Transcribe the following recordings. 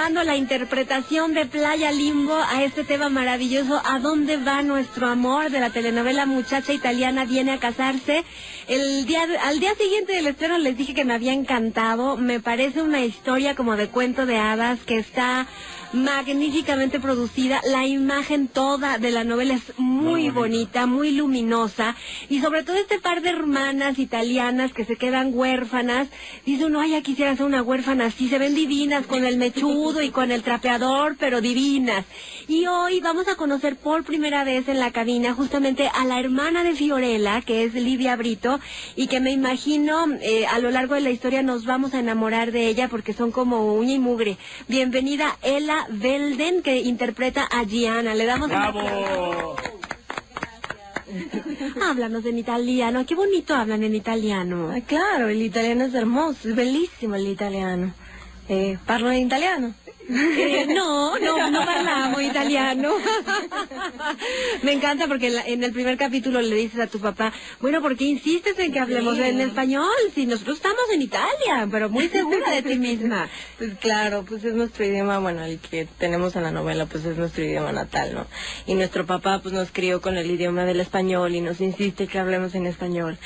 dando la interpretación de Playa Limbo a este tema maravilloso, ¿A dónde va nuestro amor?, de la telenovela Muchacha Italiana Viene a Casarse. Al día siguiente del estreno les dije que me había encantado. Me parece una historia como de cuento de hadas que está magníficamente producida. La imagen toda de la novela es muy bonita, muy luminosa, y sobre todo este par de hermanas italianas que se quedan huérfanas. Dice uno, ay, ya quisiera ser una huérfana así, se ven divinas con el mechudo y con el trapeador, pero divinas. Y hoy vamos a conocer por primera vez en la cabina justamente a la hermana de Fiorella, que es Lidia Brito, y que me imagino a lo largo de la historia nos vamos a enamorar de ella porque son como uña y mugre. Bienvenida Ella Belden, que interpreta a Gianna. Le damos ¡bravo! Háblanos en italiano. Qué bonito hablan en italiano. Ah, claro, el italiano es hermoso, es bellísimo el italiano. ¿Parlo en italiano? No parlavo italiano. Me encanta porque en el primer capítulo le dices a tu papá, bueno, ¿por qué insistes en que hablemos en español? Si nosotros estamos en Italia, pero muy segura de ti misma. Pues claro, pues es nuestro idioma, bueno, el que tenemos en la novela, pues es nuestro idioma natal, ¿no? Y nuestro papá, pues nos crió con el idioma del español y nos insiste que hablemos en español.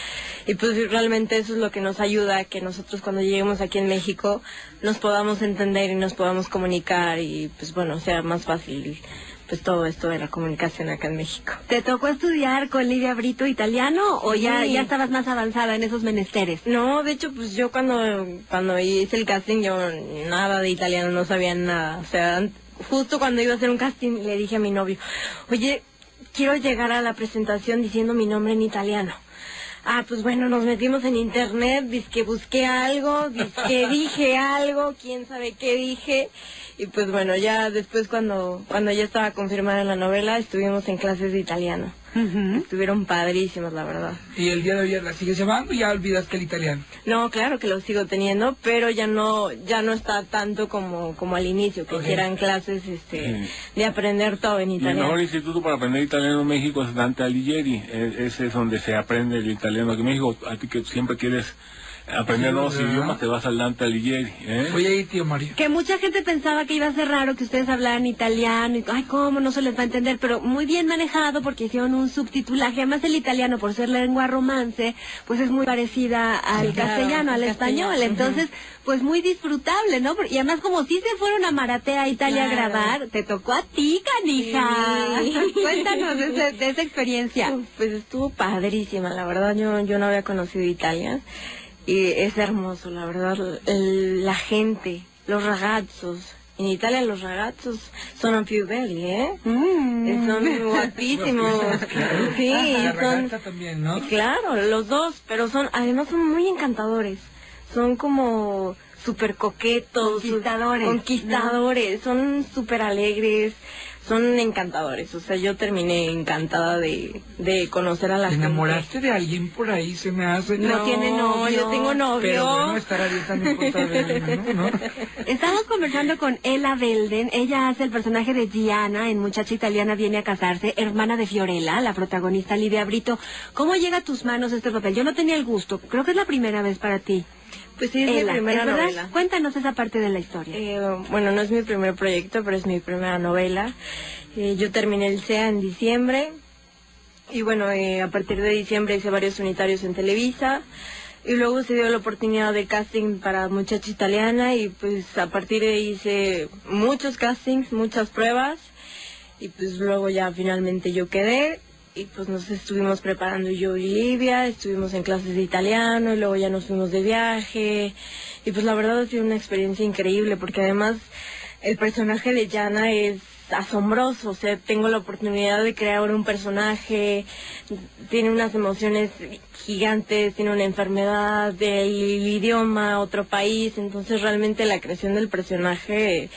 Y pues realmente eso es lo que nos ayuda a que nosotros cuando lleguemos aquí en México nos podamos entender y nos podamos comunicar y pues bueno, sea más fácil pues todo esto de la comunicación acá en México. ¿Te tocó estudiar con Lidia Brito italiano o ya estabas más avanzada en esos menesteres? No, de hecho pues yo cuando hice el casting yo nada de italiano, no sabía nada. O sea, justo cuando iba a hacer un casting le dije a mi novio, oye, quiero llegar a la presentación diciendo mi nombre en italiano. Ah, pues bueno, nos metimos en internet, dizque busqué algo, dizque dije algo, quién sabe qué dije. Y pues bueno, ya después cuando ya estaba confirmada la novela, estuvimos en clases de italiano. Estuvieron padrísimos, la verdad. ¿Y el día de hoy la sigues llevando y ya olvidaste el italiano? No, claro que lo sigo teniendo, pero ya no está tanto como al inicio, que eran clases de aprender todo en italiano. El mejor instituto para aprender italiano en México es Dante Alighieri. Ese es donde se aprende el italiano aquí en México. A ti que siempre quieres aprender nuevos idiomas, te vas al Dante Alighieri, Oye, ahí, tío Mario. Que mucha gente pensaba que iba a ser raro que ustedes hablaran italiano y ay, cómo no se les va a entender, pero muy bien manejado porque hicieron un subtitulaje. Además el italiano, por ser lengua romance, pues es muy parecida al castellano, al español, entonces pues muy disfrutable, ¿no? Y además como si se fueron a Maratea, Italia, a grabar, te tocó a ti, canija. Sí. Cuéntanos de esa experiencia. Pues estuvo padrísima, la verdad yo no había conocido Italia. Y es hermoso, la verdad, la gente, los ragazzos. En Italia los ragazzos son più belli, son guapísimos. Sí, la ragazza también, ¿no? Claro, los dos, pero además son muy encantadores. Son como súper coquetos, conquistadores, ¿no? Son súper alegres. Son encantadores, o sea, yo terminé encantada de conocer a la gente. ¿Te enamoraste de alguien por ahí? Se me hace... No tiene novio. Yo tengo novio. Pero bueno, estará bien también por saber, ¿no? Estamos conversando con Ella Belden. Ella hace el personaje de Gianna en Muchacha Italiana Viene a Casarse, hermana de Fiorella, la protagonista Lidia Brito. ¿Cómo llega a tus manos este papel? Yo no tenía el gusto, creo que es la primera vez para ti. Pues sí, es mi primera novela. Cuéntanos esa parte de la historia. Bueno, no es mi primer proyecto, pero es mi primera novela. Yo terminé el CEA en diciembre. Y bueno, a partir de diciembre hice varios unitarios en Televisa. Y luego se dio la oportunidad de casting para Muchacha Italiana. Y pues a partir de ahí hice muchos castings, muchas pruebas. Y pues luego ya finalmente yo quedé. Y pues nos estuvimos preparando yo y Livia, estuvimos en clases de italiano y luego ya nos fuimos de viaje. Y pues la verdad ha sido una experiencia increíble porque además el personaje de Gianna es asombroso. O sea, tengo la oportunidad de crear un personaje, tiene unas emociones gigantes, tiene una enfermedad, del idioma, otro país. Entonces realmente la creación del personaje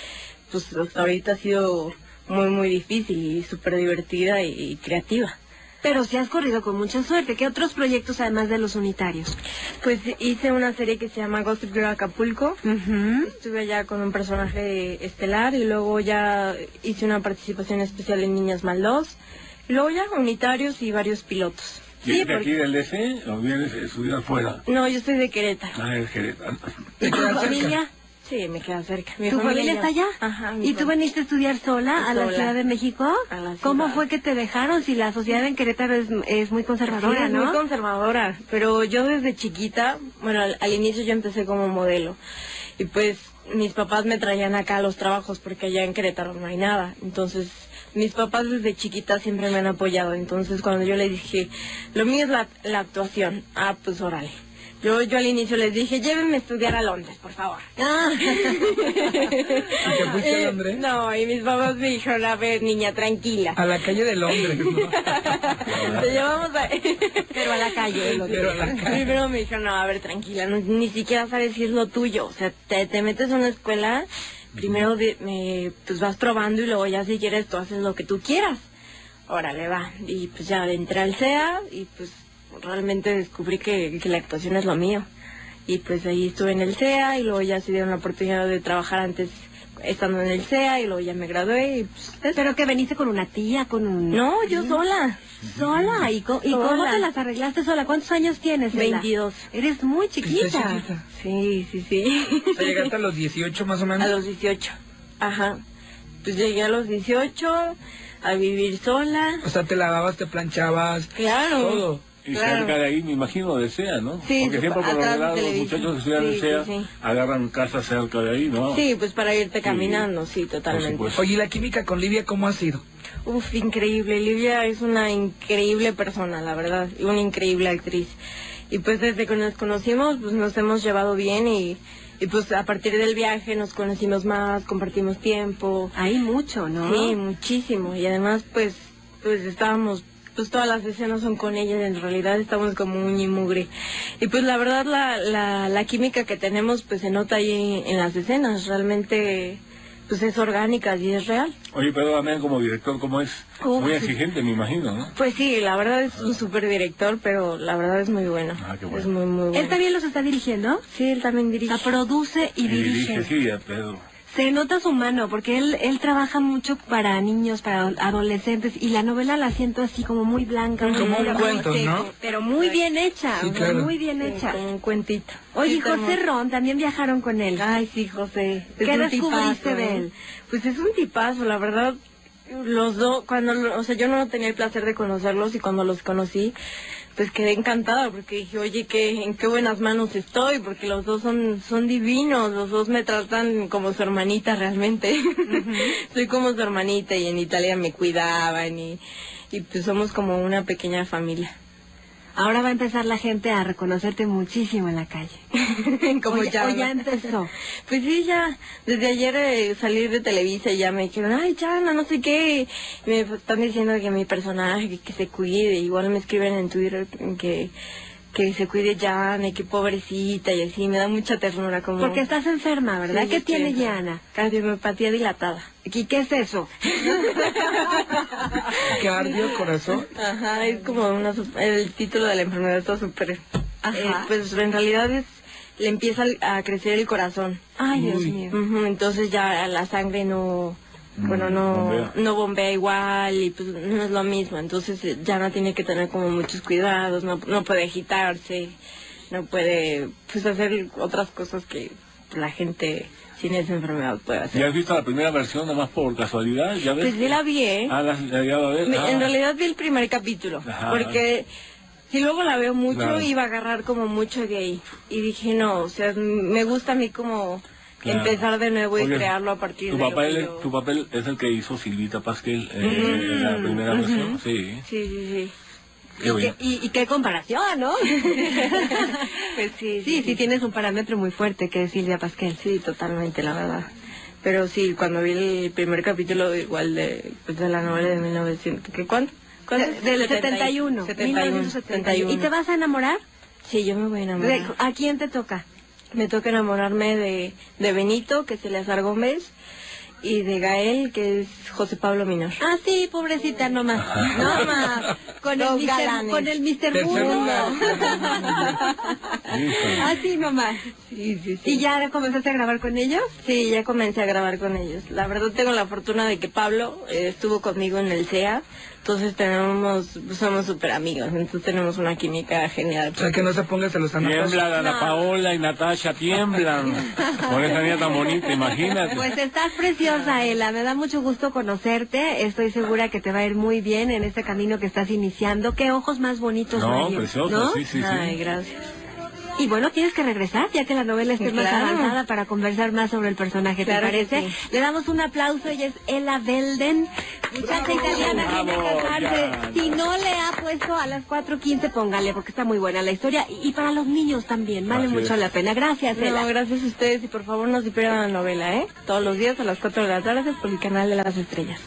pues hasta ahorita ha sido muy muy difícil y súper divertida y creativa. Pero sí has corrido con mucha suerte. ¿Qué otros proyectos además de los unitarios? Pues hice una serie que se llama Gossip Girl Acapulco. Estuve allá con un personaje estelar y luego ya hice una participación especial en Niñas Mal 2. Y luego ya unitarios y varios pilotos. ¿Vienes de aquí del DC o vienes de estudiar afuera? No, yo soy de Querétaro. Ah, es Querétaro. ¿Y tu familia? Sí, me queda cerca. Mi ¿Tu familia está allá? Ajá. ¿Y tú veniste a estudiar sola a la Sola. Ciudad de México? A la ¿Cómo ciudad. fue que te dejaron si la sociedad en Querétaro es muy conservadora, Sí, es ¿no? muy conservadora, pero yo desde chiquita, bueno, al inicio yo empecé como modelo y pues mis papás me traían acá a los trabajos porque allá en Querétaro no hay nada, entonces mis papás desde chiquita siempre me han apoyado, entonces cuando yo les dije, lo mío es la actuación, pues órale. Yo al inicio les dije, llévenme a estudiar a Londres, por favor. ¿Y te fuiste a Londres? No, y mis papás me dijeron, a ver, niña, tranquila. A la calle de Londres, ¿no? Te llevamos a... Pero a la calle. Pero a la calle. Primero me dijeron, no, a ver, tranquila, ni siquiera sabes si es lo tuyo. O sea, te metes a una escuela, primero pues vas probando y luego ya si quieres tú haces lo que tú quieras. Órale, va. Y pues ya entré al CEA y pues realmente descubrí que la actuación es lo mío. Y pues ahí estuve en el CEA y luego ya se dieron la oportunidad de trabajar antes estando en el CEA y luego ya me gradué y pues eso. ¿Pero que veniste con una tía, con un...? No, yo sola. ¿Sola? ¿Y cómo Sola. te las arreglaste sola? ¿Cuántos años tienes, Ela? 22. Eres muy chiquita. ¿Estás chiquita? Sí. O sea, llegaste a los 18 más o menos. A los 18. Ajá. Pues llegué a los 18 a vivir sola. O sea, te lavabas, te planchabas, Claro. todo. Y Claro. cerca de ahí, me imagino, de SEA, ¿no? Sí, Porque siempre por lo atrás de general los Televisa. muchachos que estudian en Sí, SEA sí. agarran casas cerca de ahí, ¿no? Sí, pues para irte Sí. caminando, sí, totalmente. supuesto. Oye, ¿y la química con Livia cómo ha sido? Uf, increíble. Livia es una increíble persona, la verdad, y una increíble actriz. Y pues desde que nos conocimos, pues nos hemos llevado bien y pues a partir del viaje nos conocimos más, compartimos tiempo. Hay mucho, ¿no? Sí, muchísimo. Y además, pues estábamos, pues todas las escenas son con ella, en realidad estamos como uña y mugre. Y pues la verdad, la química que tenemos, pues se nota ahí en las escenas, realmente, pues es orgánica y es real. Oye, pero Damián como director, ¿cómo es? Uf. Muy exigente, me imagino, ¿no? Pues sí, la verdad es un súper director, pero la verdad es muy bueno. Ah, qué bueno. Es muy, muy bueno. ¿Él también los está dirigiendo? Sí, él también dirige. La produce y dirige. Sí, a Pedro. Se nota su mano, porque él trabaja mucho para niños, para adolescentes, y la novela la siento así como muy blanca. Como muy un cuento, ¿no? Pero muy bien hecha, Sí, claro. muy bien Sí, hecha. como un cuentito. Oye, Sí, José Ron, también viajaron con él. Ay, sí, José. Es ¿Qué un descubriste tipazo, de ¿eh? él? Pues es un tipazo, la verdad. Los dos, o sea, yo no tenía el placer de conocerlos y cuando los conocí, pues quedé encantada porque dije, oye, en qué buenas manos estoy, porque los dos son divinos, los dos me tratan como su hermanita realmente. Soy como su hermanita y en Italia me cuidaban y pues somos como una pequeña familia. Ahora va a empezar la gente a reconocerte muchísimo en la calle. Como O ya empezó. Pues sí, ya, desde ayer salir de Televisa y ya me dijeron, ay, Chana, no sé qué. Y me están diciendo que mi personaje, que se cuide. Igual me escriben en Twitter que se cuide Yana, que pobrecita y así. Me da mucha ternura como... Porque estás enferma, ¿verdad? Sí, ¿Qué yo tiene estoy Yana? Cardiomiopatía dilatada. ¿Y qué es eso? Cardio, corazón. Ajá, es como el título de la enfermedad está súper... Ajá. pues en realidad le empieza a crecer el corazón. Ay, Dios Uy. mío. Ujú, entonces ya la sangre no bombea. no bombea igual y pues no es lo mismo, entonces ya no tiene que tener como muchos cuidados, no puede agitarse, no puede pues hacer otras cosas que la gente sin esa enfermedad puede hacer. ¿Ya has visto la primera versión nada más por casualidad? ¿Ya ves? Pues sí la vi, ¿eh? Ah, ya la ves. En realidad vi el primer capítulo, Ajá. porque si luego la veo mucho Claro. iba a agarrar como mucho de ahí y dije no, o sea, me gusta a mí como Claro. empezar de nuevo y Oye, crearlo a partir tu de lo papel, que yo... tu papel es el que hizo Silvita Pasquel en la primera versión. Sí, Sí. qué bueno. ¿Y qué comparación, ¿no? Pues Sí, tienes un parámetro muy fuerte que es Silvia Pasquel. Sí, totalmente, la verdad. Pero sí, cuando vi el primer capítulo igual de la novela de 1900, ¿qué cuánto? ¿Cuánto es? Del 71. 71. ¿Y te vas a enamorar? Sí, yo me voy a enamorar. ¿A quién te toca? Me toca enamorarme de Benito, que es Eleazar Gómez, y de Gael, que es José Pablo Minor. Ah, sí, pobrecita nomás. Nomás. Con el Los Mr. galanes. Con el Mr. Tercer Mundo. lugar. Híjole. Así nomás. Sí, sí, sí. ¿Y ya comenzaste a grabar con ellos? Sí, ya comencé a grabar con ellos. La verdad tengo la fortuna de que Pablo estuvo conmigo en el CEA, entonces somos súper amigos, entonces tenemos una química genial. O sea, que no se ponga celosa. Tiemblan, Ana No. Paola y Natasha, tiemblan. Con esa niña tan bonita, imagínate. Pues estás preciosa, Ela. Me da mucho gusto conocerte. Estoy segura que te va a ir muy bien en este camino que estás iniciando. Qué ojos más bonitos, No, Mario, precioso, ¿no? sí, sí, Ay, sí. gracias. Y bueno, tienes que regresar ya que la novela esté más Claro. avanzada para conversar más sobre el personaje, ¿te Claro que parece? sí. Le damos un aplauso, ella es Ela Belden, muchacha italiana, viene a Bravo, casarse. ya. Si no le ha puesto a las 4:15, póngale, porque está muy buena la historia. Y para los niños también, vale Así mucho es. la pena. Gracias, Ela. No, gracias a ustedes y por favor no se pierdan la novela, ¿eh? Todos los días a las 4 de la tarde por el canal de las estrellas.